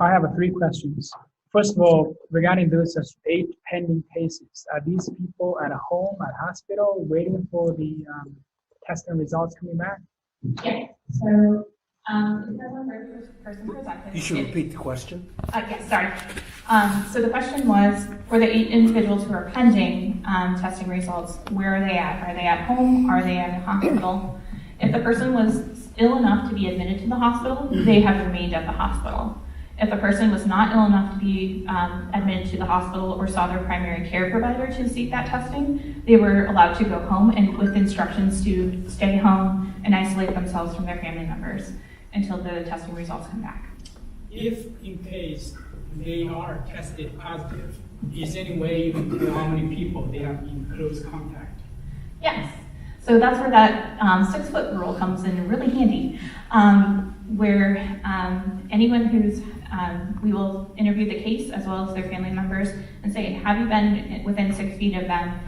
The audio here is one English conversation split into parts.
I have three questions. First of all, regarding those state pending cases, are these people at home, at hospital, waiting for the testing results coming back? Yes. So, because our first person presented. You should repeat the question. Yes, sorry. So the question was, for the 8 individuals who are pending testing results, where are they at? Are they at home? Are they at a hospital? If the person was ill enough to be admitted to the hospital, they have remained at the hospital. If a person was not ill enough to be admitted to the hospital or saw their primary care provider to seek that testing, they were allowed to go home and with instructions to stay home and isolate themselves from their family members until the testing results come back. If in case they are tested positive, is there any way you can tell how many people they have in close contact? Yes. So that's where that 6-foot rule comes in really handy, where anyone who's, we will interview the case as well as their family members and say, have you been within 6 feet of them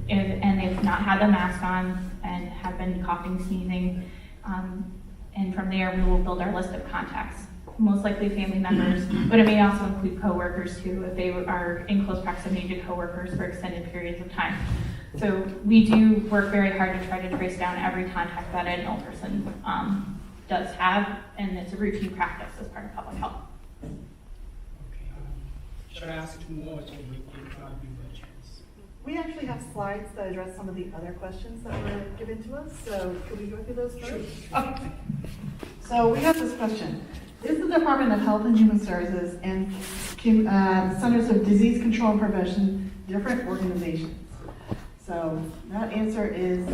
and they've not had the mask on and have been coughing, sneezing, and from there we will build our list of contacts. Most likely family members, but it may also include coworkers too, if they are in close proximity to coworkers for extended periods of time. So we do work very hard to try to trace down every contact that an ill person does have, and it's a routine practice as part of public health. Okay. Should I ask 2 more so we can try to give a chance? We actually have slides that address some of the other questions that were given to us, so could we go through those first? Sure. Okay. So we have this question. Is the Department of Health and Human Services and Centers of Disease Control and Prevention different organizations? So that answer is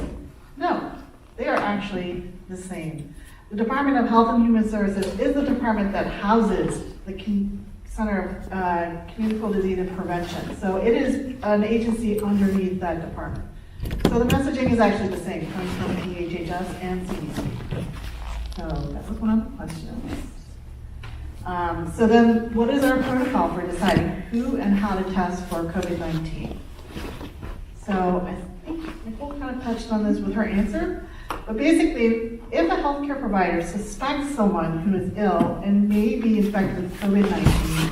no. They are actually the same. The Department of Health and Human Services is the department that houses the Center of Communicable Disease and Prevention. So it is an agency underneath that department. So the messaging is actually the same, coming from EHHS and CDC. So that was one of the questions. So then what is our protocol for deciding who and how to test for COVID-19? So I think Nicole kind of touched on this with her answer, but basically, if a healthcare provider suspects someone who is ill and may be infected with COVID-19,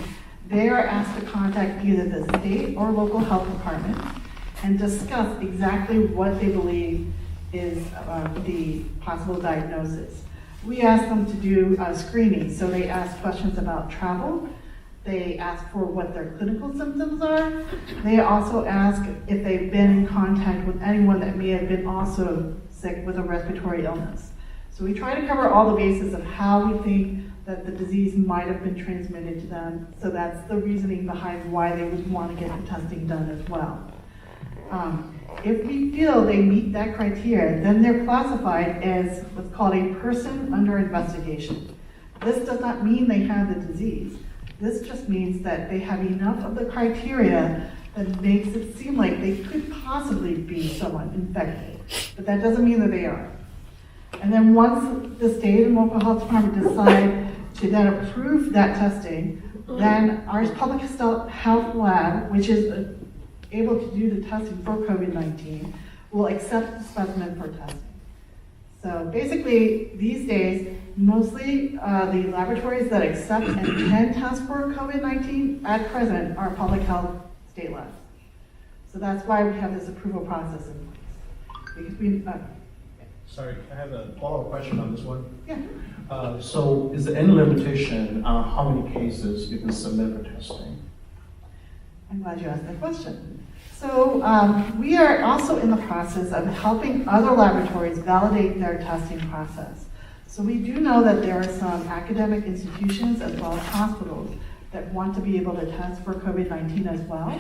they are asked to contact either the state or local health department and discuss exactly what they believe is the possible diagnosis. We ask them to do screening, so they ask questions about travel. They ask for what their clinical symptoms are. They also ask if they've been in contact with anyone that may have been also sick with a respiratory illness. So we try to cover all the bases of how we think that the disease might have been transmitted to them. So that's the reasoning behind why they would want to get the testing done as well. If we feel they meet that criteria, then they're classified as what's called a person under investigation. This does not mean they have the disease. This just means that they have enough of the criteria that makes it seem like they could possibly be someone infected, but that doesn't mean that they are. And then once the state and local health department decide to then approve that testing, then our public health lab, which is able to do the testing for COVID-19, will accept the specimen for testing. So basically, these days, mostly the laboratories that accept and can test for COVID-19 at present are public health state labs. So that's why we have this approval process in place. Because Sorry, I have a follow-up question on this one. yeah. So is there any limitation on how many cases you can submit for testing? I'm glad you asked that question. So we are also in the process of helping other laboratories validate their testing process. So we do know that there are some academic institutions as well as hospitals that want to be able to test for COVID-19 as well.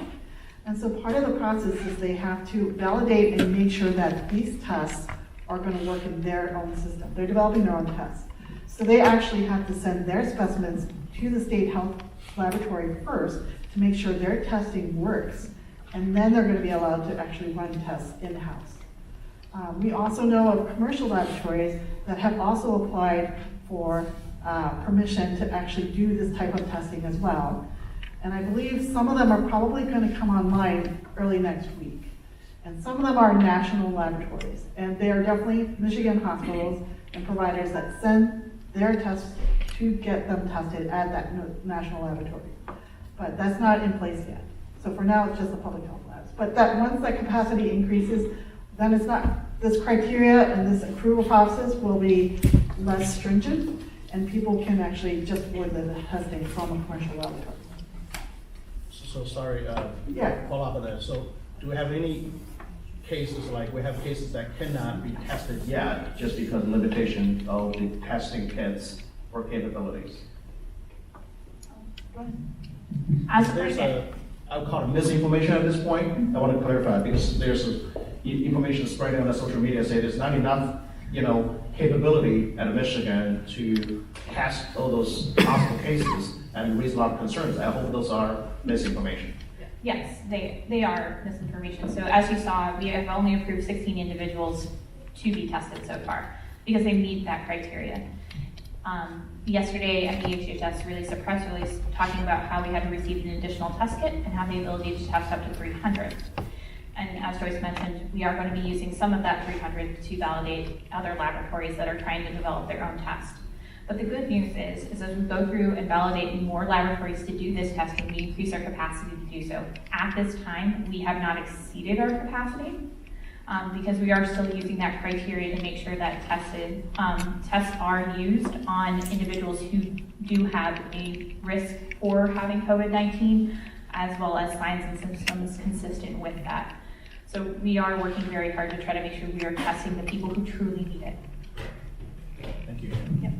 And so part of the process is they have to validate and make sure that these tests are going to work in their own system. They're developing their own tests. So they actually have to send their specimens to the state health laboratory first to make sure their testing works. And then they're going to be allowed to actually run tests in-house. We also know of commercial laboratories that have also applied for permission to actually do this type of testing as well. And I believe some of them are probably going to come online early next week. And some of them are national laboratories. And they are definitely Michigan hospitals and providers that send their tests to get them tested at that national laboratory. But that's not in place yet. So for now, it's just the public health labs. But that once that capacity increases, then it's not, this criteria and this approval process will be less stringent, and people can actually just avoid the testing from a commercial laboratory. So sorry, Yeah. follow up on that. So do we have any cases, like we have cases that cannot be tested yet just because of limitation of the testing kits or capabilities? Go ahead. As of right There's now, I would call it misinformation at this point. I want to clarify because there's information spreading on the social media saying there's not enough, capability at Michigan to test all those possible cases and raise a lot of concerns. I hope those are misinformation. yes, they are misinformation. So as you saw, we have only approved 16 individuals to be tested so far because they meet that criteria. Yesterday, DHHS released a press release talking about how we had received an additional test kit and have the ability to test up to 300. And as Joyce mentioned, we are going to be using some of that 300 to validate other laboratories that are trying to develop their own test. But the good news is as we go through and validate more laboratories to do this testing, we increase our capacity to do so. At this time, we have not exceeded our capacity because we are still using that criteria to make sure that tests are used on individuals who do have a risk for having COVID-19, as well as signs and symptoms consistent with that. So we are working very hard to try to make sure we are testing the people who truly need it. Thank you. Yep.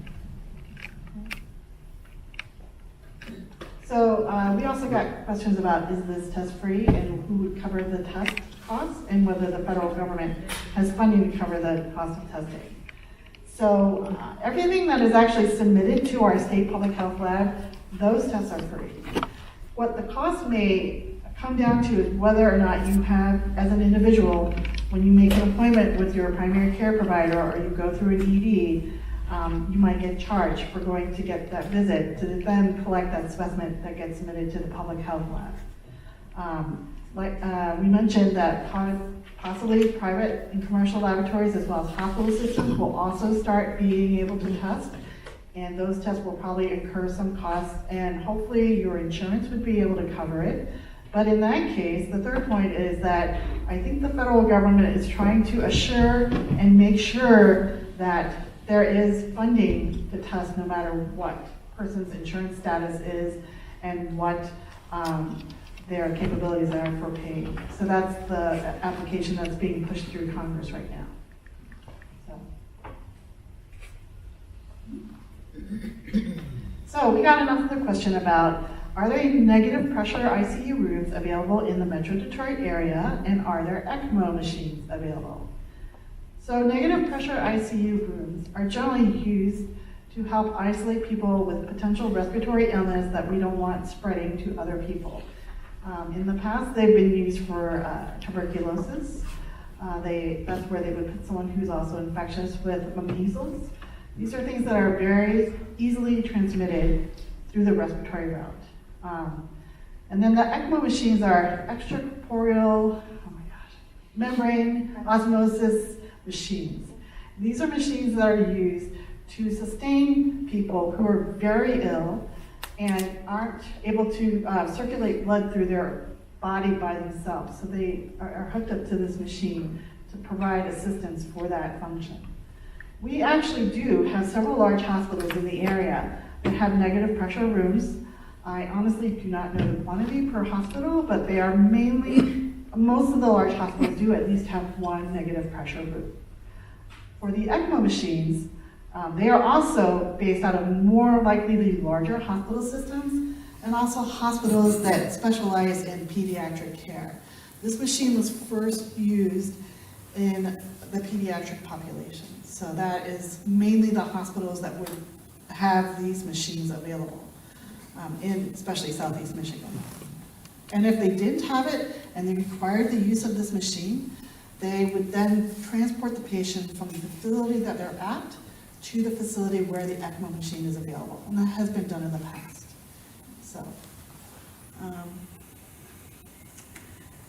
So we also got questions about, is this test free and who would cover the test costs, and whether the federal government has funding to cover the cost of testing. So everything that is actually submitted to our state public health lab, those tests are free. What the cost may come down to is whether or not you have, as an individual, when you make an appointment with your primary care provider or you go through an ED, you might get charged for going to get that visit to then collect that specimen that gets submitted to the public health lab. We mentioned that possibly private and commercial laboratories as well as hospital systems will also start being able to test, and those tests will probably incur some costs, and hopefully your insurance would be able to cover it. But in that case, the third point is that I think the federal government is trying to assure and make sure that there is funding to test no matter what person's insurance status is and what their capabilities are for paying. So that's the application that's being pushed through Congress right now. So we got another question about, are there negative pressure ICU rooms available in the Metro Detroit area, and are there ECMO machines available? So negative pressure ICU rooms are generally used to help isolate people with potential respiratory illness that we don't want spreading to other people. In the past, they've been used for tuberculosis. That's where they would put someone who's also infectious with measles. These are things that are very easily transmitted through the respiratory route. And then the ECMO machines are extracorporeal, membrane osmosis machines. These are machines that are used to sustain people who are very ill and aren't able to circulate blood through their body by themselves. So they are hooked up to this machine to provide assistance for that function. We actually do have several large hospitals in the area that have negative pressure rooms. I honestly do not know the quantity per hospital, but they are mainly, most of the large hospitals do at least have one negative pressure room. For the ECMO machines, they are also based out of more likely the larger hospital systems and also hospitals that specialize in pediatric care. This machine was first used in the pediatric population. So that is mainly the hospitals that would have these machines available, in especially Southeast Michigan. And if they didn't have it and they required the use of this machine, they would then transport the patient from the facility that they're at to the facility where the ECMO machine is available. And that has been done in the past. So, and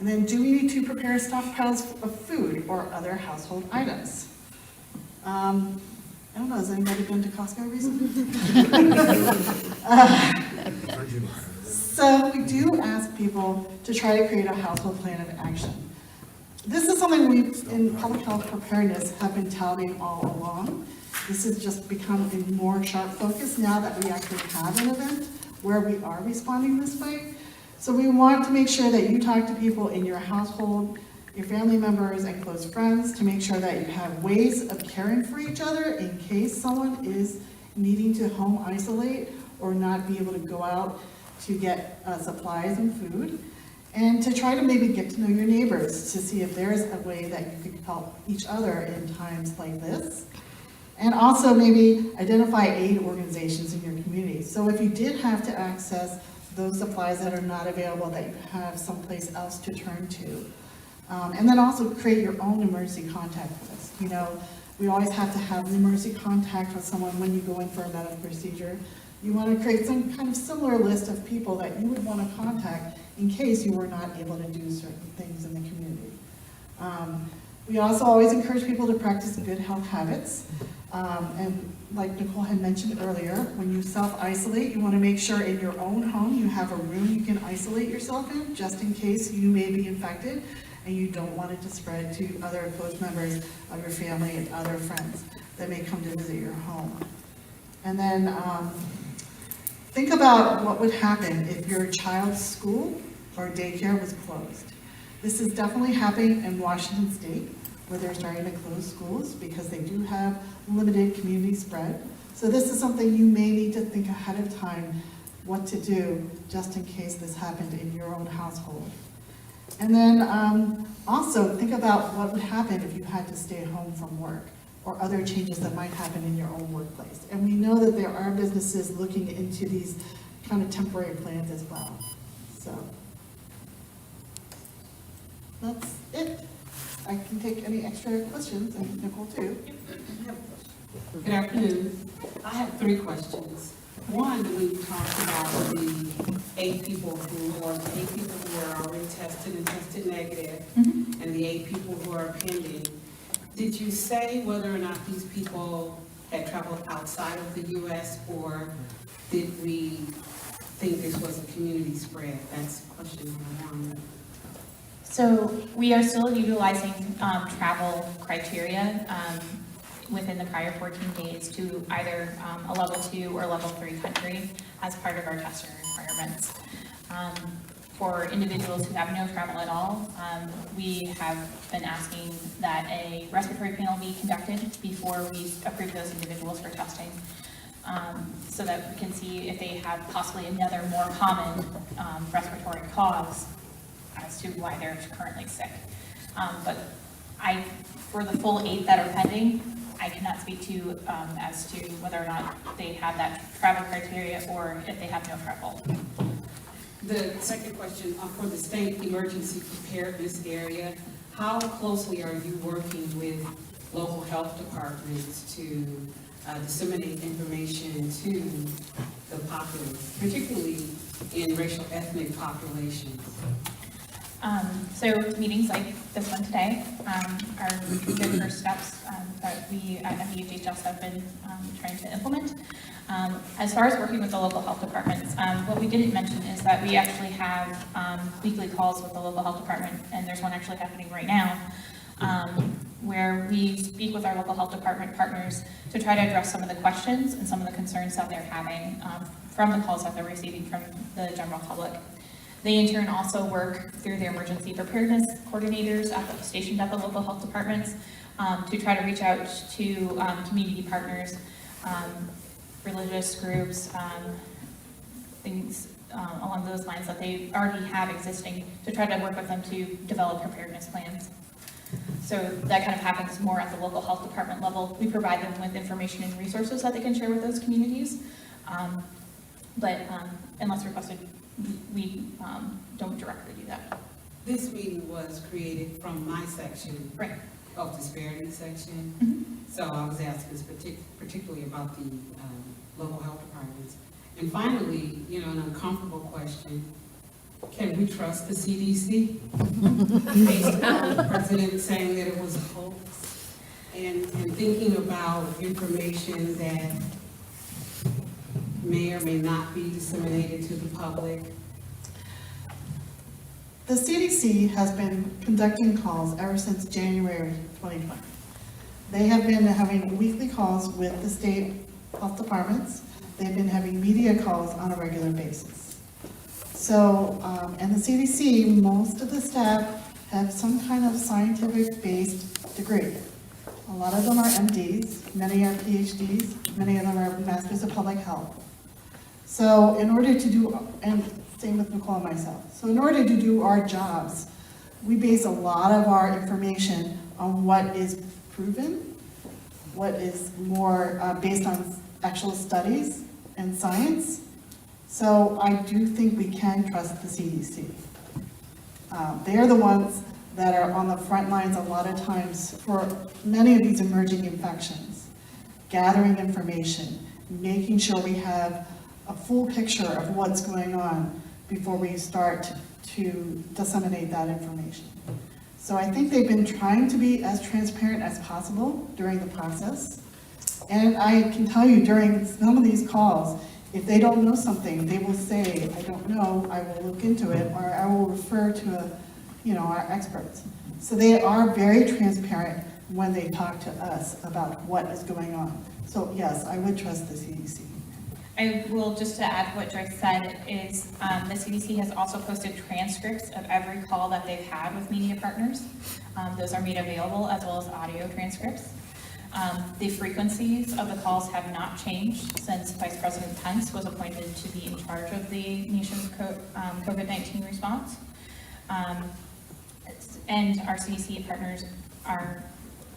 then do we need to prepare stockpiles of food or other household items? I don't know, has anybody been to Costco recently? So we do ask people to try to create a household plan of action. This is something we, in public health preparedness, have been touting all along. This has just become a more sharp focus now that we actually have an event where we are responding this way. So we want to make sure that you talk to people in your household, your family members and close friends, to make sure that you have ways of caring for each other in case someone is needing to home isolate or not be able to go out to get supplies and food, and to try to maybe get to know your neighbors to see if there's a way that you could help each other in times like this. And also maybe identify aid organizations in your community. So if you did have to access those supplies that are not available, that you have someplace else to turn to. And then also create your own emergency contact list. You know, we always have to have an emergency contact with someone when you go in for a medical procedure. You want to create some kind of similar list of people that you would want to contact in case you were not able to do certain things in the community. We also always encourage people to practice good health habits. And like Nicole had mentioned earlier, when you self-isolate, you want to make sure in your own home you have a room you can isolate yourself in, just in case you may be infected and you don't want it to spread to other close members of your family and other friends that may come to visit your home. And then think about what would happen if your child's school or daycare was closed. This is definitely happening in Washington State, where they're starting to close schools because they do have limited community spread. So this is something you may need to think ahead of time what to do just in case this happened in your own household. And then also think about what would happen if you had to stay home from work, or other changes that might happen in your own workplace. And we know that there are businesses looking into these kind of temporary plans as well. So that's it. I can take any extra questions, and Nicole too. Good afternoon. I have 3 questions. One, we talked about the 8 people who are already tested and tested negative, and the 8 people who are pending. Did you say whether or not these people had traveled outside of the U.S., or did we think this was a community spread? That's question number 1. So we are still utilizing travel criteria within the prior 14 days to either a level 2 or level 3 country as part of our testing requirements. For individuals who have no travel at all, we have been asking that a respiratory panel be conducted before we approve those individuals for testing, so that we can see if they have possibly another more common respiratory cause as to why they're currently sick. But for the full 8 that are pending, I cannot speak to as to whether or not they have that travel criteria or if they have no travel. The second question, for the state emergency preparedness area, how closely are you working with local health departments to disseminate information to the populace, particularly in racial ethnic populations? So meetings like this one today are good first steps that we at DHHS have been trying to implement. As far as working with the local health departments, what we didn't mention is that we actually have weekly calls with the local health department, and there's one actually happening right now, where we speak with our local health department partners to try to address some of the questions and some of the concerns that they're having from the calls that they're receiving from the general public. They in turn also work through their emergency preparedness coordinators stationed at the local health departments to try to reach out to community partners, religious groups, things along those lines that they already have existing, to try to work with them to develop preparedness plans. So that kind of happens more at the local health department level. We provide them with information and resources that they can share with those communities. But unless requested, we don't directly do that. This meeting was created from my section, Right. Health disparity section. So I was asking particularly about the local health departments. And finally, an uncomfortable question: can we trust the CDC? Based on the president saying that it was a hoax, and thinking about information that may or may not be disseminated to the public? The CDC has been conducting calls ever since January 2020. They have been having weekly calls with the state health departments. They've been having media calls on a regular basis. So, and the CDC, most of the staff have some kind of scientific-based degree. A lot of them are MDs, many are PhDs, many of them are Masters of Public Health. So in order to do, and same with Nicole and myself, so in order to do our jobs, we base a lot of our information on what is proven, what is more based on actual studies and science. So I do think we can trust the CDC. They are the ones that are on the front lines a lot of times for many of these emerging infections, gathering information, making sure we have a full picture of what's going on before we start to disseminate that information. So I think they've been trying to be as transparent as possible during the process. And I can tell you during some of these calls, if they don't know something, they will say, I don't know, I will look into it, or I will refer to our experts. So they are very transparent when they talk to us about what is going on. So yes, I would trust the CDC. I will, just to add what Joyce said, is the CDC has also posted transcripts of every call that they've had with media partners. Those are made available, as well as audio transcripts. The frequencies of the calls have not changed since Vice President Pence was appointed to be in charge of the nation's COVID-19 response. And our CDC partners are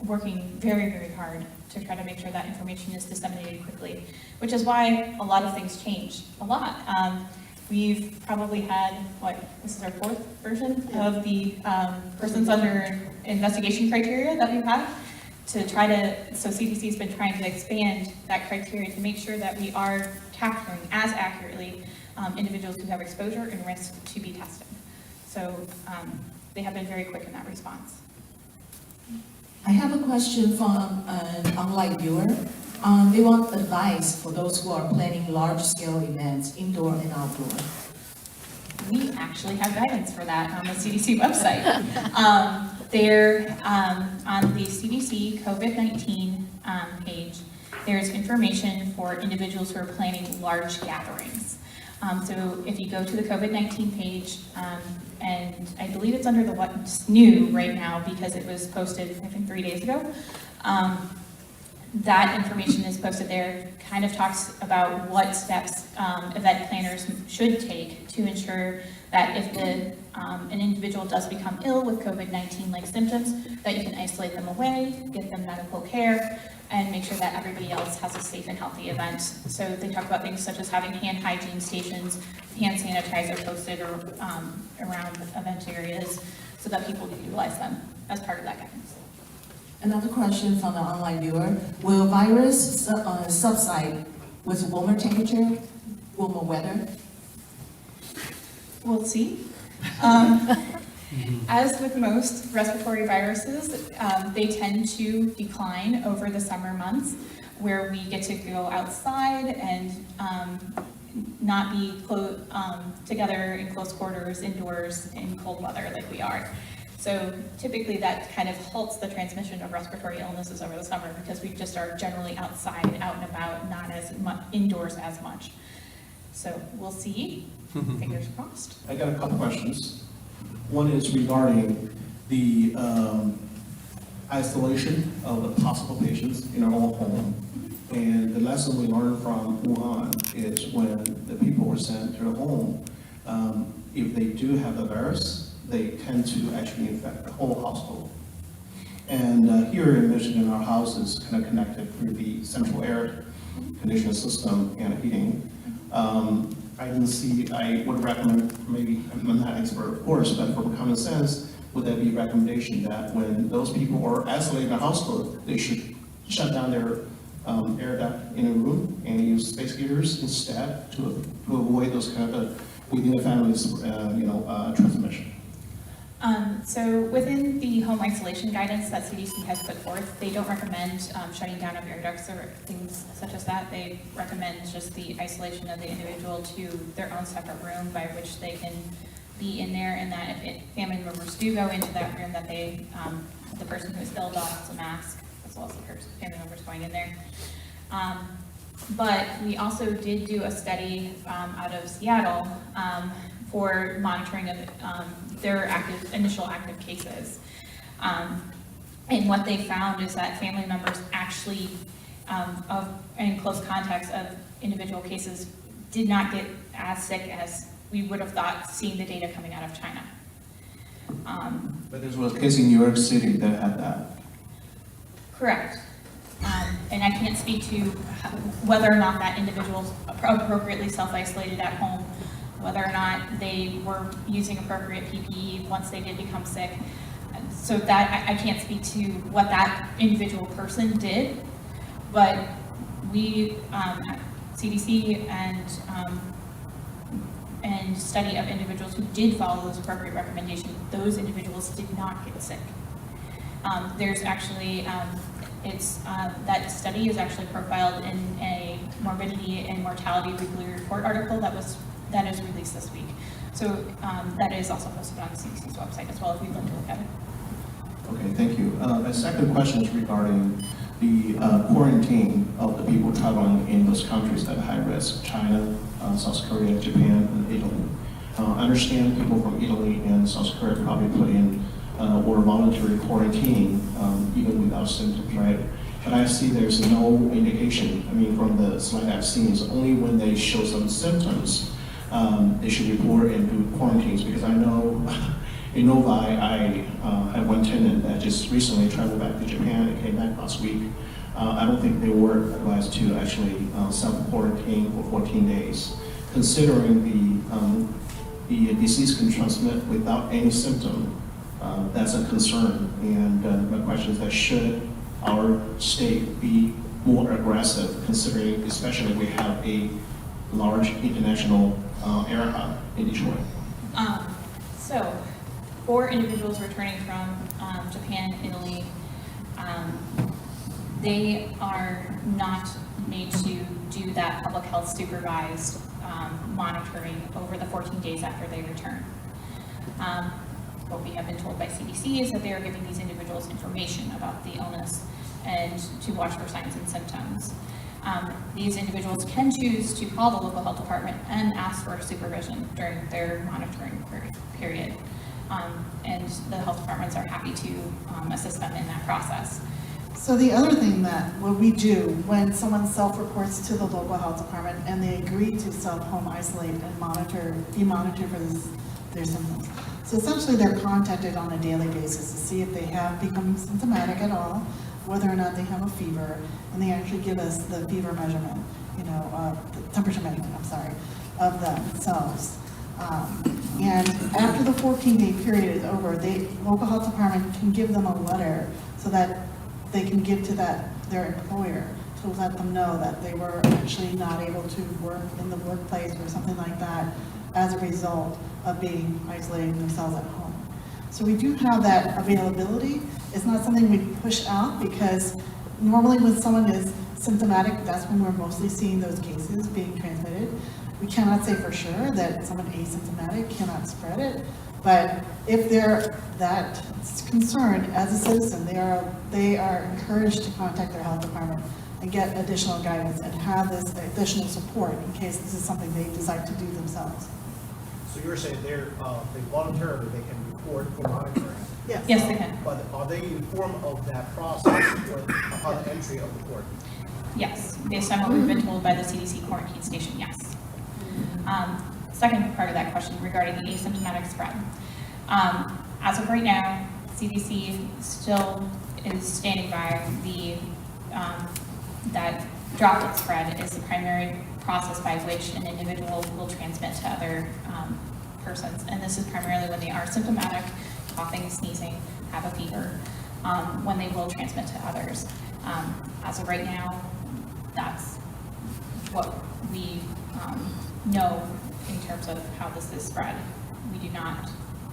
working very, very hard to try to make sure that information is disseminated quickly, which is why a lot of things change a lot. We've probably had, this is our fourth version of the persons under investigation criteria that we've had to try to, so CDC has been trying to expand that criteria to make sure that we are capturing as accurately individuals who have exposure and risk to be tested. So they have been very quick in that response. I have a question from an online viewer. They want advice for those who are planning large-scale events, indoor and outdoor. We actually have guidance for that on the CDC website. There, on the CDC COVID-19 page, there's information for individuals who are planning large gatherings. So if you go to the COVID-19 page, and I believe it's under the what's new right now because it was posted, I think, 3 days ago. That information is posted there, kind of talks about what steps event planners should take to ensure that if an individual does become ill with COVID-19 like symptoms, that you can isolate them away, get them medical care, and make sure that everybody else has a safe and healthy event. So they talk about things such as having hand hygiene stations, hand sanitizer posted around event areas so that people can utilize them as part of that guidance. Another question from an online viewer. Will virus subside with warmer temperature, warmer weather? We'll see. As with most respiratory viruses, they tend to decline over the summer months where we get to go outside and not be together in close quarters indoors in cold weather like we are. So typically that kind of halts the transmission of respiratory illnesses over the summer because we just are generally outside, out and about, not as much indoors as much. So we'll see. Fingers crossed. I got a couple questions. One is regarding the isolation of the possible patients in our own home. And the lesson we learned from Wuhan is when the people were sent to their home, if they do have the virus, they tend to actually infect the whole household. And here in Michigan, our house is kind of connected through the central air conditioning system and heating. I didn't see, I would recommend, maybe I'm not an expert of course, but for common sense, would there be a recommendation that when those people are isolated in the household, they should shut down their air duct in a room and use space heaters instead to avoid those kind of within the family's transmission? So within the home isolation guidance that CDC has put forth, they don't recommend shutting down of air ducts or things such as that. They recommend just the isolation of the individual to their own separate room by which they can be in there, and that if family members do go into that room, that they, the person who is ill doffs a mask, as well as the family members going in there. But we also did do a study out of Seattle for monitoring of their initial active cases. And what they found is that family members actually, in close contacts of individual cases, did not get as sick as we would have thought, seeing the data coming out of China. But there was a case in New York City that had that. Correct. And I can't speak to whether or not that individual appropriately self-isolated at home, whether or not they were using appropriate PPE once they did become sick. So that I can't speak to what that individual person did, but we, CDC and study of individuals who did follow those appropriate recommendations, those individuals did not get sick. There's actually, that study is actually profiled in a morbidity and mortality weekly report article that is released this week. So that is also posted on the CDC's website as well if you'd like to look at it. Okay, thank you. My second question is regarding the quarantine of the people traveling in those countries that are high risk: China, South Korea, Japan, and Italy. I understand people from Italy and South Korea probably put in or voluntary quarantine even without symptoms, right? But I see there's no indication. I mean, from the slide I've seen, it's only when they show some symptoms they should report and do quarantines. Because I know in Novi, I had one tenant that just recently traveled back to Japan and came back last week. I don't think they were advised to actually self-quarantine for 14 days, considering the disease can transmit without any symptom. That's a concern, and my question is that should our state be more aggressive, considering especially we have a large international air hub in Detroit? So, for individuals returning from Japan, Italy, they are not made to do that public health supervised monitoring over the 14 days after they return. What we have been told by CDC is that they are giving these individuals information about the illness and to watch for signs and symptoms. These individuals can choose to call the local health department and ask for supervision during their monitoring period. And the health departments are happy to assist them in that process. So the other thing that what we do when someone self-reports to the local health department and they agree to self-home isolate and be monitored for their symptoms. So essentially they're contacted on a daily basis to see if they have become symptomatic at all, whether or not they have a fever, and they actually give us the fever measurement, the temperature measurement, of themselves. And after the 14-day period is over, the local health department can give them a letter so that they can give to their employer to let them know that they were actually not able to work in the workplace or something like that as a result of being isolating themselves at home. So we do have that availability. It's not something we push out because normally when someone is symptomatic, that's when we're mostly seeing those cases being transmitted. We cannot say for sure that someone asymptomatic cannot spread it, but if they're that concerned as a citizen, they are encouraged to contact their health department and get additional guidance and have this additional support in case this is something they decide to do themselves. So you're saying they voluntarily they can report for monitoring? Yes. Yes, they can. But are they informed of that process upon entry of the court? Yes, based on what we've been told by the CDC quarantine station, yes. Second part of that question regarding the asymptomatic spread. As of right now, CDC still is standing by that droplet spread is the primary process by which an individual will transmit to other persons. And this is primarily when they are symptomatic, coughing, sneezing, have a fever, when they will transmit to others. As of right now, that's what we know in terms of how this is spread. We do not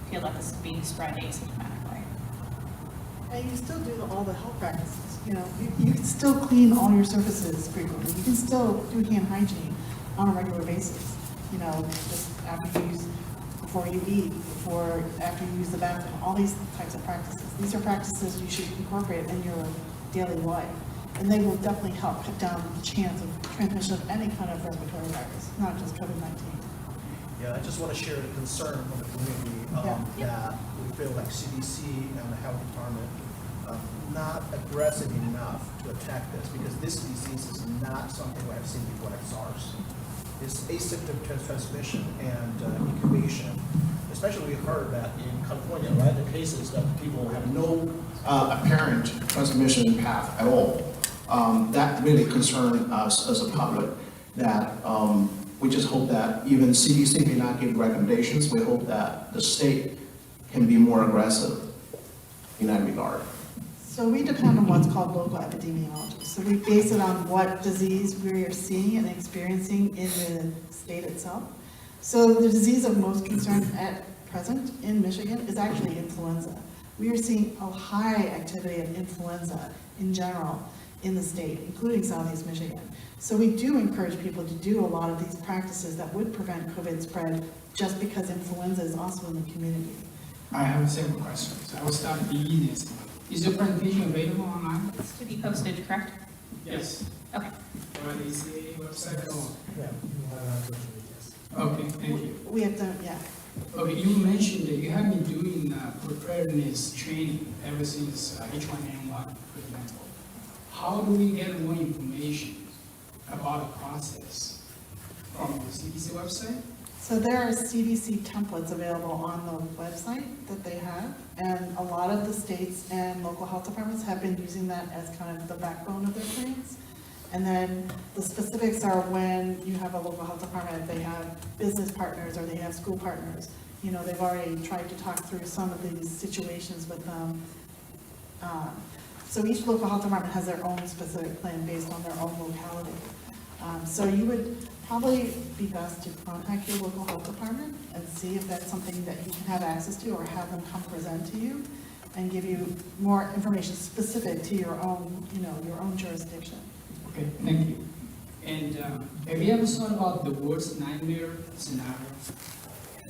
feel that this is being spread asymptomatically. And you still do all the health practices, you know, you can still clean all your surfaces frequently, you can still do hand hygiene on a regular basis, you know, just after you use, before you eat, after you use the bathroom, all these types of practices. These are practices you should incorporate in your daily life, and they will definitely help cut down the chance of transmission of any kind of respiratory virus, not just COVID-19. Yeah, I just want to share the concern from the community Yeah. that we feel like CDC and the health department not aggressive enough to attack this, because this disease is not something we have seen before like SARS. It's asymptomatic transmission and incubation. Especially we heard that in California, right, the cases that people have No apparent transmission path at all. That really concerned us as a public, that we just hope that even CDC may not give recommendations. We hope that the state can be more aggressive in that regard. So we depend on what's called local epidemiology. So we base it on what disease we are seeing and experiencing in the state itself. So the disease of most concern at present in Michigan is actually influenza. We are seeing a high activity of influenza in general in the state, including Southeast Michigan. So we do encourage people to do a lot of these practices that would prevent COVID spread, just because influenza is also in the community. I have several questions. I will start with the easiest one. Is your presentation available online? It's to be posted, correct? Yes. Okay. On the ACA website or? yeah, Okay, thank you. We have done, yeah. Okay, you mentioned that you have been doing preparedness training ever since H1N1, for example. How do we get more information about the process from the CDC website? So there are CDC templates available on the website that they have, and a lot of the states and local health departments have been using that as kind of the backbone of their plans. And then the specifics are when you have a local health department, if they have business partners or they have school partners, you know, they've already tried to talk through some of these situations with them. So each local health department has their own specific plan based on their own locality. So you would probably be best to contact your local health department and see if that's something that you can have access to, or have them come present to you and give you more information specific to your own, you know, your own jurisdiction. Okay, thank you. And have you ever thought about the worst nightmare scenario?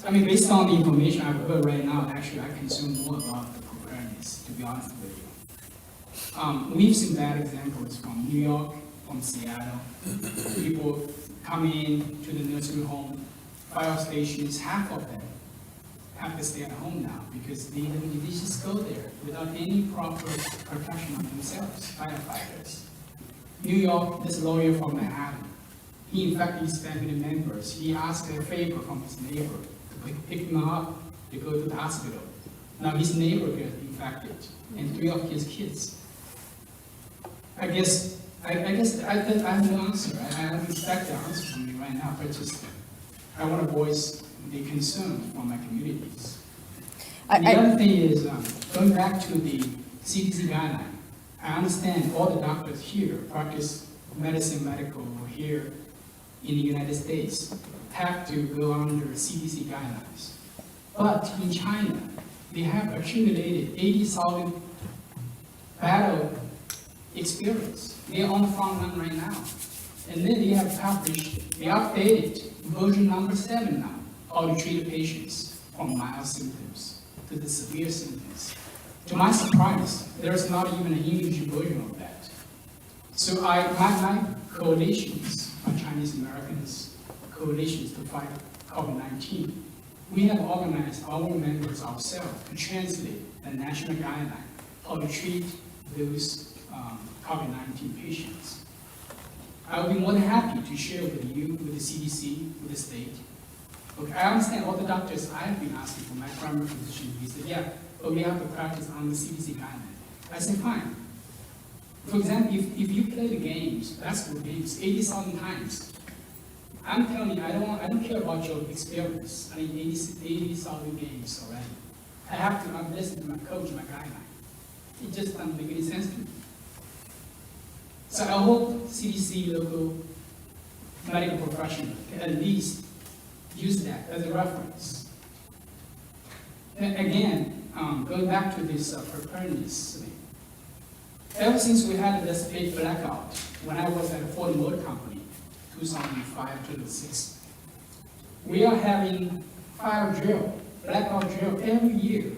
I mean, based on the information I've heard right now, actually, I concern more about the preparedness, to be honest with you. We've seen bad examples from New York, from Seattle. People come in to the nursing home, fire stations, half of them have to stay at home now because they just go there without any proper protection of themselves, firefighters. New York, this lawyer from Manhattan, he infected his family members. He asked a favor from his neighbor to pick him up to go to the hospital. Now his neighbor got infected, and 3 of his kids. I guess I have no answer. I don't expect the answer from you right now, but just I want to voice the concern from my communities. And the other thing is, going back to the CDC guideline, I understand all the doctors here practice medical here in the United States have to go under CDC guidelines. But in China, they have accumulated 80,000 battle experience. They're on the front line right now. And then they have published the updated version number 7 now, how to treat patients from mild symptoms to the severe symptoms. To my surprise, there's not even an English version of that. So my coalitions, my Chinese Americans, coalitions to fight COVID-19, we have organized our members ourselves to translate the national guideline, how to treat those COVID-19 patients. I would be more than happy to share with you, with the CDC, with the state. Okay, I understand all the doctors I've been asking for my primary physician, he said, yeah, but we have to practice on the CDC guideline. I said, fine. For example, if you play the games, basketball games, 80,000 times, I'm telling you, I don't care about your experience. I mean, 80,000 games already. I have to listen to my coach, my guideline. It just doesn't make any sense to me. So I hope CDC local medical professional can at least use that as a reference. And again, going back to this preparedness thing. Ever since we had this big blackout, when I was at Ford Motor Company, 2005, 2006, we are having fire drill, blackout drill every year.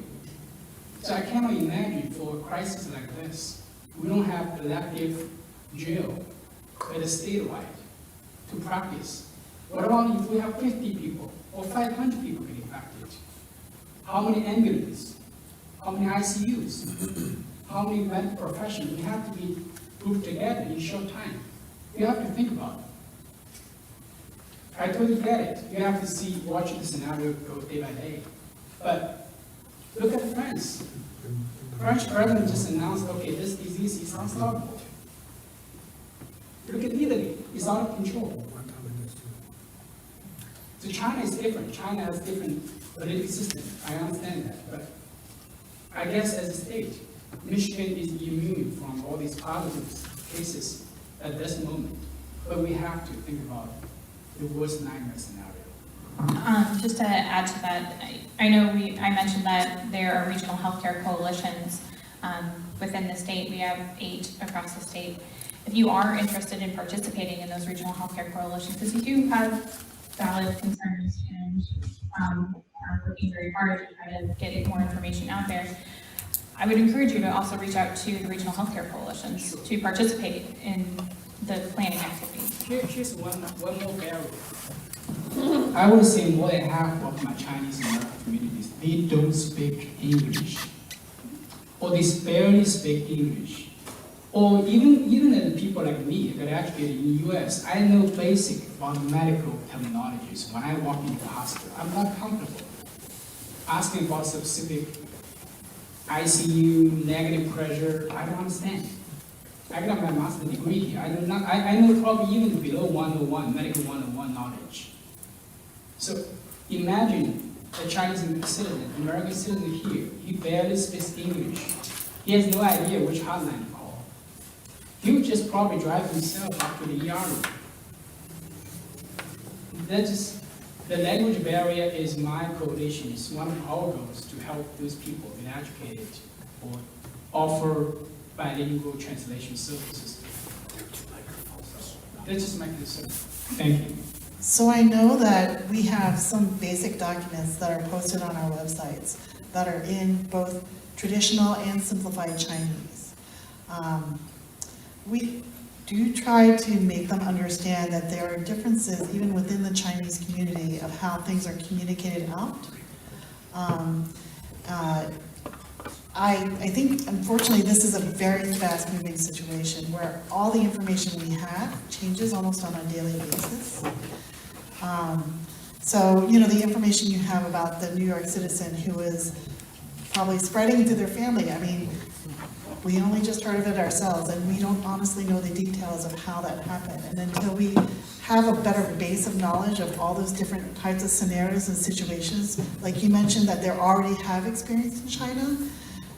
So I cannot imagine for a crisis like this, we don't have elective drill at a statewide to practice. What about if we have 50 people or 500 people get infected? How many ambulances? How many ICUs? How many medical professionals? We have to be grouped together in short time. You have to think about it. I totally get it. You have to watch the scenario go day by day. But look at France. French president just announced, okay, this disease is unstoppable. Look at Italy, it's out of control. So China is different. China has different political system. I understand that, but I guess as a state, Michigan is immune from all these positive cases at this moment. But we have to think about the worst nightmare scenario. Just to add to that, I know I mentioned that there are regional healthcare coalitions within the state. We have 8 across the state. If you are interested in participating in those regional healthcare coalitions, because you do have valid concerns and are working very hard to try to get more information out there, I would encourage you to also reach out to the regional healthcare coalitions to participate in the planning activities. Here's one more barrier. I would say more than half of my Chinese American communities, they don't speak English, or they barely speak English. Or even the people like me that are educated in the US, I know basic about medical terminologies. When I walk into the hospital, I'm not comfortable asking about specific ICU, negative pressure. I don't understand. I got my master's degree here. I know probably even below 101, medical 101 knowledge. So imagine a Chinese citizen, American citizen here, he barely speaks English. He has no idea which hotline to call. He would just probably drive himself up to the ER room. That's just, the language barrier is my coalition. It's one of our goals to help those people get educated or offer bilingual translation services. That's just my concern. Thank you. So I know that we have some basic documents that are posted on our websites that are in both traditional and simplified Chinese. We do try to make them understand that there are differences even within the Chinese community of how things are communicated out. I think, unfortunately, this is a very fast-moving situation where all the information we have changes almost on a daily basis. So, you know, the information you have about the New York citizen who is probably spreading to their family, I mean, we only just heard of it ourselves, and we don't honestly know the details of how that happened. And until we have a better base of knowledge of all those different types of scenarios and situations, like you mentioned that they already have experience in China,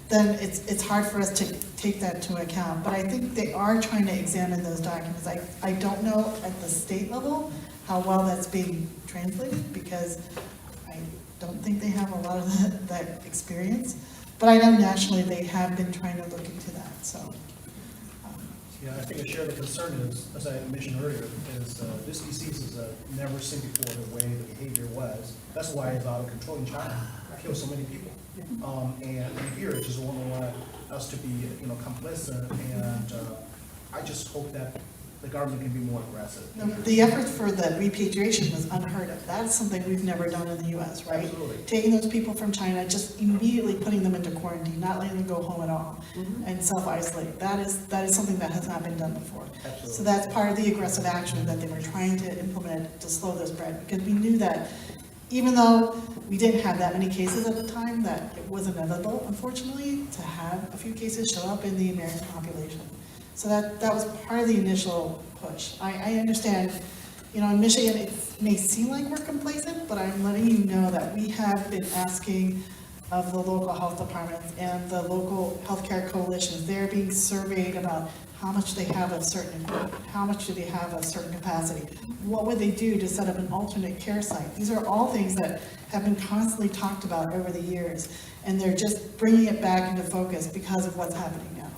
then it's hard for us to take that into account. But I think they are trying to examine those documents. I don't know at the state level how well that's being translated, because I don't think they have a lot of that experience. But I know nationally they have been trying to look into that, so. Yeah, I think I share the concern is, as I mentioned earlier, is this disease is never seen before the way the behavior was. That's why it's out of control in China. It kills so many people. And here it just won't allow us to be, you know, complacent. And I just hope that the government can be more aggressive. The effort for the repatriation was unheard of. That's something we've never done in the U.S., right? Absolutely. Taking those people from China, just immediately putting them into quarantine, not letting them go home at all, and self-isolate. That is something that has not been done before. Absolutely. So that's part of the aggressive action that they were trying to implement to slow the spread, because we knew that even though we didn't have that many cases at the time, that it was inevitable, unfortunately, to have a few cases show up in the American population. So that was part of the initial push. I understand, you know, in Michigan, it may seem like we're complacent, but I'm letting you know that we have been asking of the local health departments and the local healthcare coalitions. They're being surveyed about how much they have of certain equipment, how much do they have of certain capacity, what would they do to set up an alternate care site. These are all things that have been constantly talked about over the years, and they're just bringing it back into focus because of what's happening now.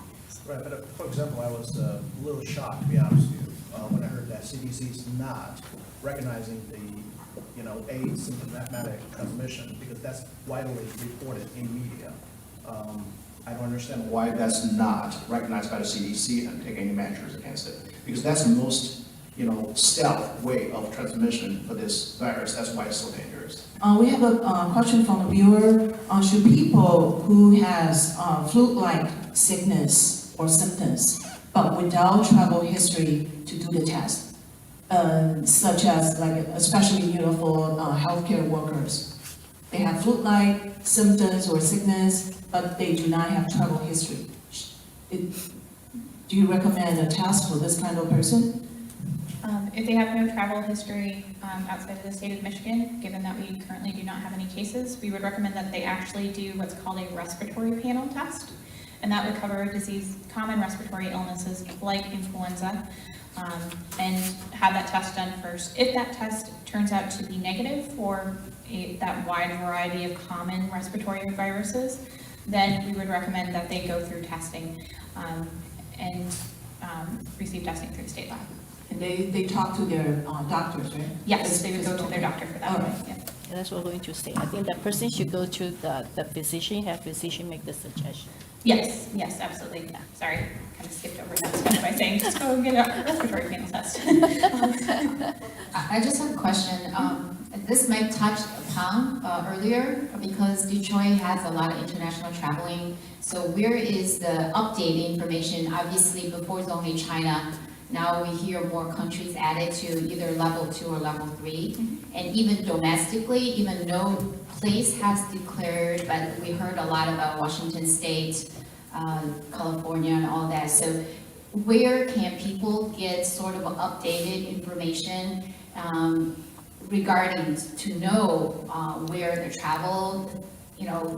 Right, but for example, I was a little shocked, to be honest with you, when I heard that CDC is not recognizing the, asymptomatic transmission, because that's widely reported in media. I don't understand why that's not recognized by the CDC and take any measures against it, because that's the most, stealth way of transmission for this virus. That's why it's so dangerous. We have a question from a viewer. Should people who has flu-like sickness or symptoms, but without travel history to do the test, such as especially for healthcare workers, they have flu-like symptoms or sickness, but they do not have travel history. Do you recommend a test for this kind of person? If they have no travel history outside of the state of Michigan, given that we currently do not have any cases, we would recommend that they actually do what's called a respiratory panel test. And that would cover common respiratory illnesses like influenza, and have that test done first. If that test turns out to be negative for that wide variety of common respiratory viruses, then we would recommend that they go through testing and receive testing through the state lab. And they talk to their doctors, right? Yes, they would go to their doctor for that. All right. Yeah. And that's what we're going to say. I think the person should go to the physician, have physician make the suggestion. Yes, absolutely. Yeah. Sorry, kind of skipped over that step by saying just go get a respiratory panel test. I just have a question. This might touch upon earlier, because Detroit has a lot of international traveling. So where is the updated information? Obviously, before it's only China. Now we hear more countries added to either level 2 or level 3. And even domestically, even no place has declared, but we heard a lot about Washington State, California and all that. So where can people get sort of updated information regarding to know where the travel,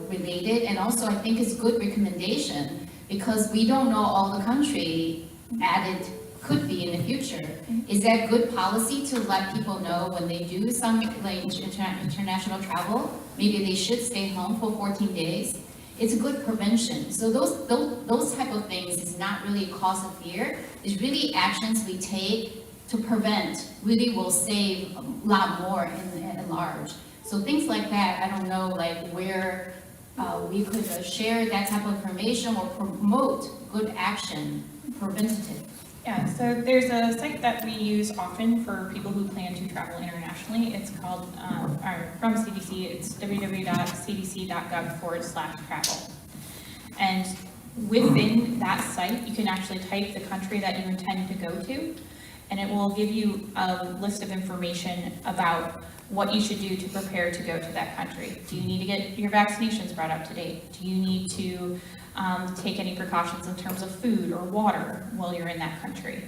related? And also I think it's good recommendation, because we don't know all the country added could be in the future. Is that good policy to let people know when they do some international travel, maybe they should stay home for 14 days? It's a good prevention. So those type of things is not really a cause of fear. It's really actions we take to prevent really will save a lot more in large. So things like that, I don't know, where we could share that type of information or promote good action, preventative. Yeah, so there's a site that we use often for people who plan to travel internationally. It's called, from CDC, it's www.cdc.gov/travel. And within that site, you can actually type the country that you intend to go to, and it will give you a list of information about what you should do to prepare to go to that country. Do you need to get your vaccinations brought up to date? Do you need to take any precautions in terms of food or water while you're in that country?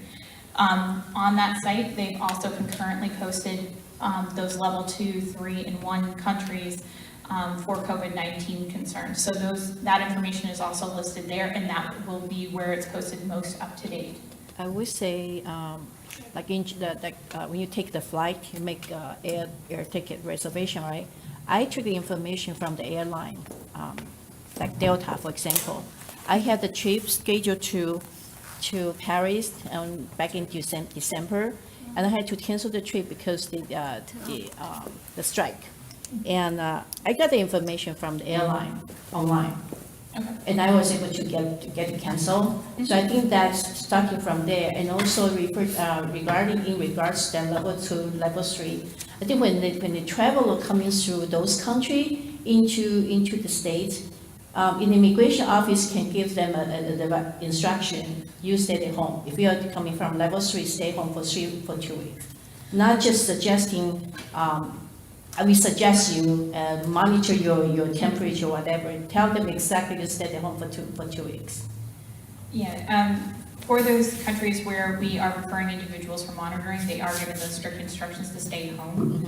On that site, they've also concurrently posted those level 2, 3, and 1 countries for COVID-19 concerns. So that information is also listed there, and that will be where it's posted most up to date. I would say, when you take the flight, you make air ticket reservation, right? I took the information from the airline, like Delta, for example. I had the trip scheduled to Paris back in December, and I had to cancel the trip because the strike. And I got the information from the airline online, and I was able to get it canceled. So I think that's starting from there, and also regarding that level 2, level 3. I think when the traveler coming through those countries into the States, an immigration office can give them the instruction, you stay at home. If you are coming from level 3, stay home for 2 weeks. Not just suggesting, we suggest you monitor your temperature or whatever. Tell them exactly to stay at home for 2 weeks. Yeah, for those countries where we are referring individuals for monitoring, they are given those strict instructions to stay home.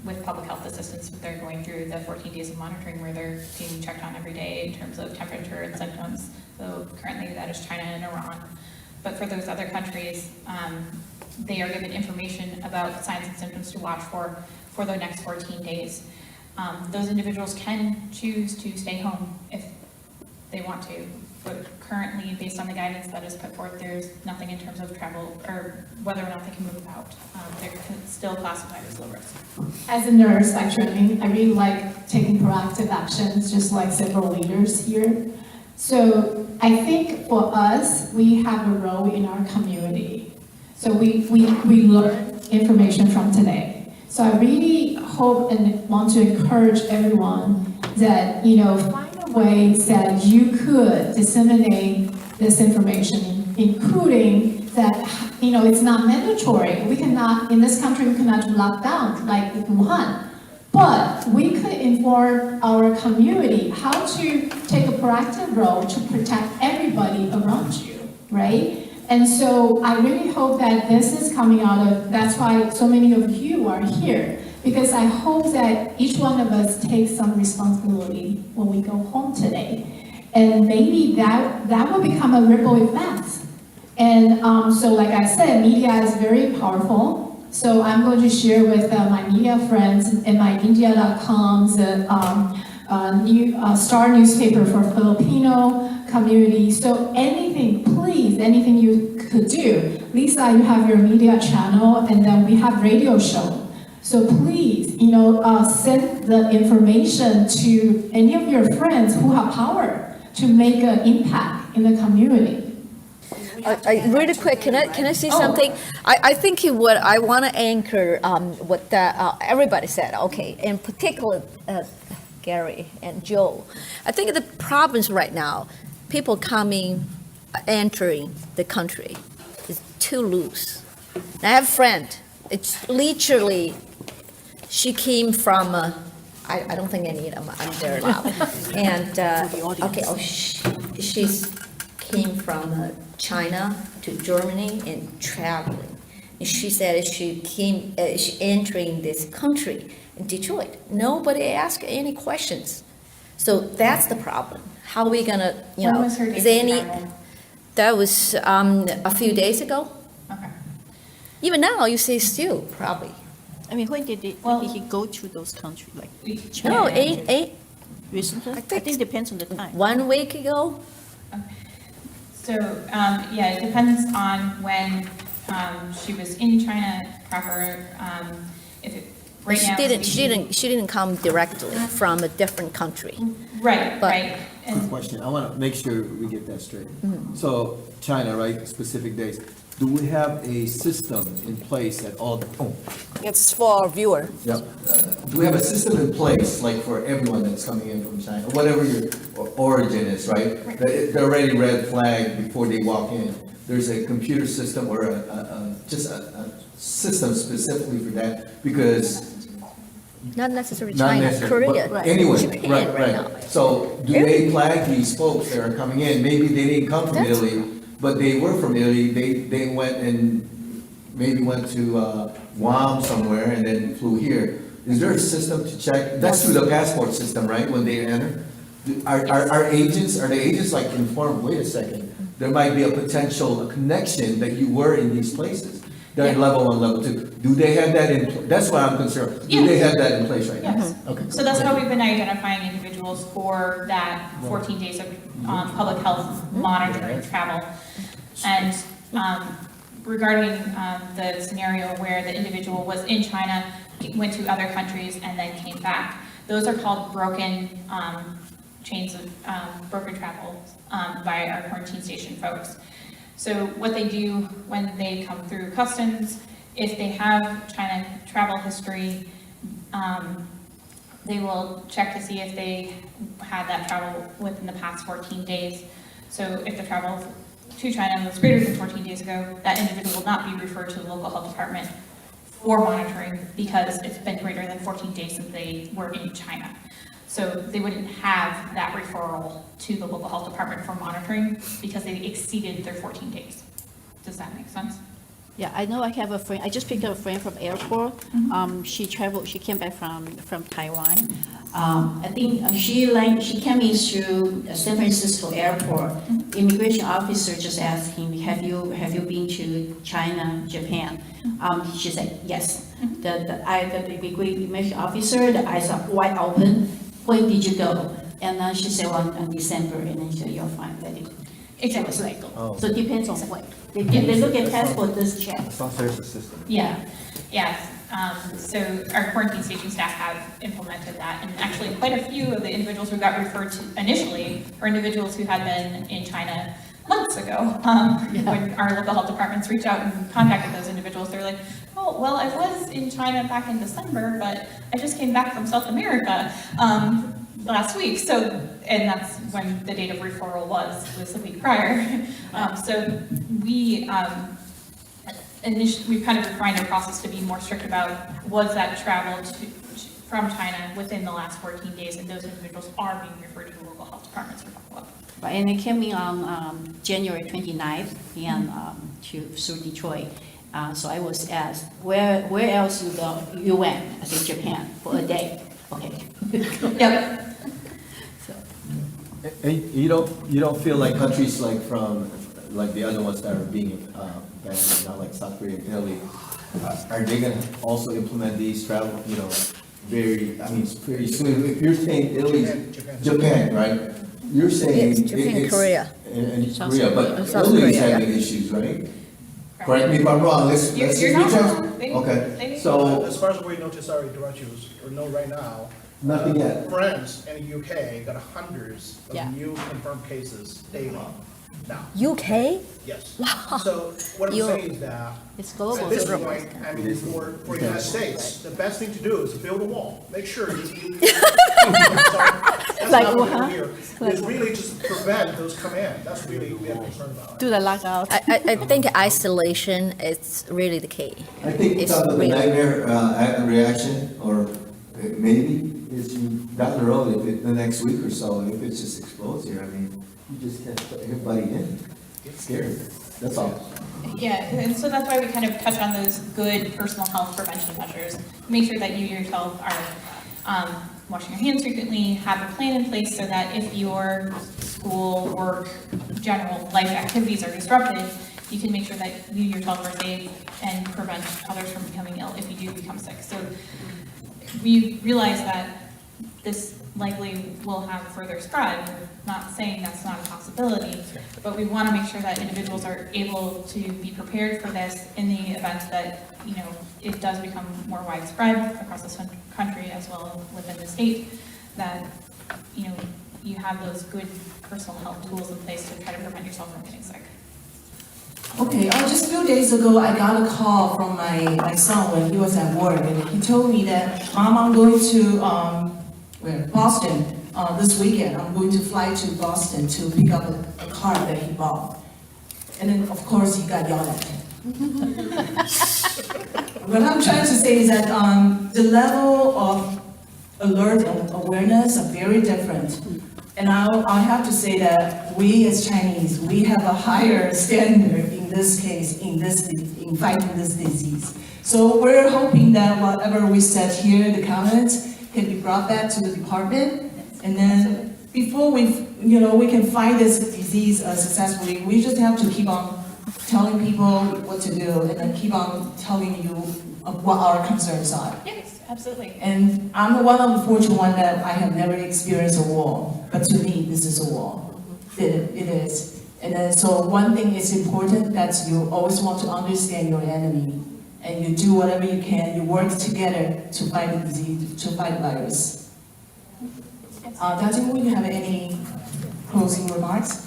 with public health assistance, they're going through the 14 days of monitoring where they're being checked on every day in terms of temperature and symptoms. So currently that is China and Iran. But for those other countries, they are given information about signs and symptoms to watch for the next 14 days. Those individuals can choose to stay home if they want to, but currently, based on the guidance that is put forth, there's nothing in terms of travel or whether or not they can move about. They're still classified as low risk. As a nurse by training, I really like taking proactive actions, just like several leaders here. So I think for us, we have a role in our community. So we learn information from today. So I really hope and want to encourage everyone that, find a way that you could disseminate this information, including that, it's not mandatory. We cannot, in this country, we cannot do lockdown like Wuhan. But we could inform our community how to take a proactive role to protect everybody around you, right? And so I really hope that this is coming out of, that's why so many of you are here, because I hope that each one of us takes some responsibility when we go home today. And maybe that will become a ripple effect. And so like I said, media is very powerful. So I'm going to share with my media friends and my India.com's Star newspaper for Filipino community. So anything, please, anything you could do. Lisa, you have your media channel, and then we have radio show. So please, send the information to any of your friends who have power to make an impact in the community. Really quick, can I say something? I think what I want to anchor what everybody said. Okay, in particular, Gary and Joe. I think the problems right now, people entering the country, is too loose. I have a friend. It's literally, she came from. I don't think any of them are there now. And she's came from China to Germany and traveling. And she said she entering this country in Detroit. Nobody asked any questions. So that's the problem. How are we gonna, When was her is date there any? travel? That was a few days ago. Okay. Even now, you say still probably. I mean, when did he go to those countries, like No, China? Recently? I think think it depends on the time. 1 week ago. So, it depends on when she was in China proper. If it right now She didn't come directly from a different country. Right, But- right. Quick question, I want to make sure we get that straight. So China, right, specific days, do we have a system in place at all? It's for our viewer. Yep. Do we have a system in place, like for everyone that's coming in from China, whatever your origin is, right? They're already red flagged before they walk in. There's a computer system or just a system specifically for that, because Not necessarily not China, necessarily, Korea, but anyway, Japan right. now. So do they flag these folks that are coming in? Maybe they didn't come from That's- Italy, but they were from Italy. They went and maybe went to Guam somewhere and then flew here. Is there a system to check? That's through the passport system, right, when they enter? Are the agents like informed, wait a second, there might be a potential connection that you were in these places? They're in level 1, level 2. Do they have that in, that's why I'm concerned. Do they have that in place right now? Yes. Okay. So that's how we've been identifying individuals for that 14 days of public health monitoring travel. And regarding the scenario where the individual was in China, went to other countries, and then came back, those are called broken chains of broken travel by our quarantine station folks. So what they do when they come through customs, if they have China travel history, they will check to see if they had that travel within the past 14 days. So if the travel to China was greater than 14 days ago, that individual will not be referred to the local health department for monitoring because it's been greater than 14 days since they were in China. So they wouldn't have that referral to the local health department for monitoring because they exceeded their 14 days. Does that make sense? Yeah, I know I have a friend, I just picked up a friend from airport. She came back from Taiwan. I think she came in through San Francisco airport. Immigration officer just asked him, have you been to China, Japan? She said, yes. The immigration officer, the eyes are wide open. When did you go? And she said, well, in December, and then she said, you're fine, let it. It was legal. Oh. So it depends on what. They look at passport, this check. Sounds there's a system. Yeah, yes. So our quarantine station staff have implemented that, and actually quite a few of the individuals who got referred to initially were individuals who had been in China months ago. When our local health departments reached out and contacted those individuals, they're like, oh, well, I was in China back in December, but I just came back from South America last week. So, and that's when the date of referral was the week prior. So we initially, we've kind of refined our process to be more strict about was that travel from China within the last 14 days, and those individuals are being referred to the local health departments for follow-up. Right, and it came in on January 29th and through Detroit. So I was asked, where else you went? I said Japan for a day. Okay. Yep. And you don't feel like countries like the other ones that are being banned, not like South Korea and Italy, are they gonna also implement these travel, very soon? If you're saying Italy, Japan, right? You're saying Yes, Japan, Korea. And South Korea, Korea. but South Italy's Korea, having issues, right? Correct me if I'm wrong, let's just You're be not transparent. wrong. Okay, so, As far as we know, sorry to interrupt you, or know right now. Nothing yet. France and the UK got hundreds Yeah. of new confirmed cases daily now. UK? Yes. Wow. So what I'm Europe. saying is that It's global. at this point, I mean, for the United States, the best thing to do is build a wall. Make sure you. That's Like not what what? we're here. It's really just prevent those come in. That's really we have concern about. Do the lockout. I think isolation is really the key. I think It's some of the really- nightmare reaction, or maybe is down the road, if the next week or so, if it just explodes here, I mean, you just can't put everybody in. It's scary, that's all. Yeah, and so that's why we kind of touch on those good personal health prevention measures. Make sure that you yourself are washing your hands frequently, have a plan in place so that if your school, work, general life activities are disrupted, you can make sure that you yourself are safe and prevent others from becoming ill if you do become sick. So we realize that this likely will have further spread. We're not saying that's not a possibility, but we want to make sure that individuals are able to be prepared for this in the event that, it does become more widespread across the country as well as within the state, that, you have those good personal health tools in place to try to prevent yourself from getting sick. Okay, just a few days ago, I got a call from my son when he was at work, and he told me that, Mom, I'm going to Boston this weekend. I'm going to fly to Boston to pick up a car that he bought. And then, of course, he got yelled at. What I'm trying to say is that the level of alert and awareness are very different. And I have to say that we as Chinese, we have a higher standard in this case, in fighting this disease. So we're hoping that whatever we said here, the comments, can be brought back to the department. And then before we can fight this disease successfully, we just have to keep on telling people what to do and then keep on telling you what our concerns are. Yes, absolutely. And I'm one of the fortunate one that I have never experienced a war, but to me, this is a war. It is. And then, so one thing is important, that you always want to understand your enemy, and you do whatever you can, you work together to fight the disease, to fight the virus. Dr. Wu, you have any closing remarks?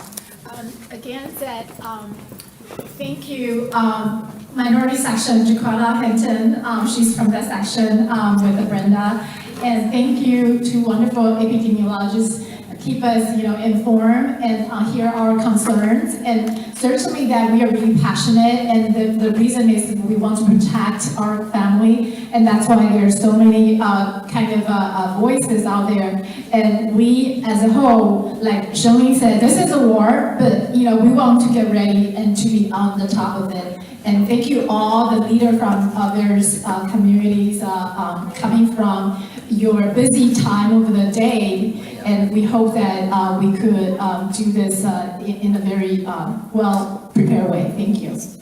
Again, thank you, minority section, Jakarta Hinton, she's from that section with Brenda, and thank you to wonderful epidemiologists keep us, informed and hear our concerns, and certainly that we are really passionate, and the reason is we want to protect our family, and that's why there are so many voices out there, and we as a whole, like Shirley said, this is a war, but we want to get ready and to be on the top of it, And thank you all the leader from others communities coming from your busy time over the day. And we hope that we could do this in a very well prepared way. Thank you.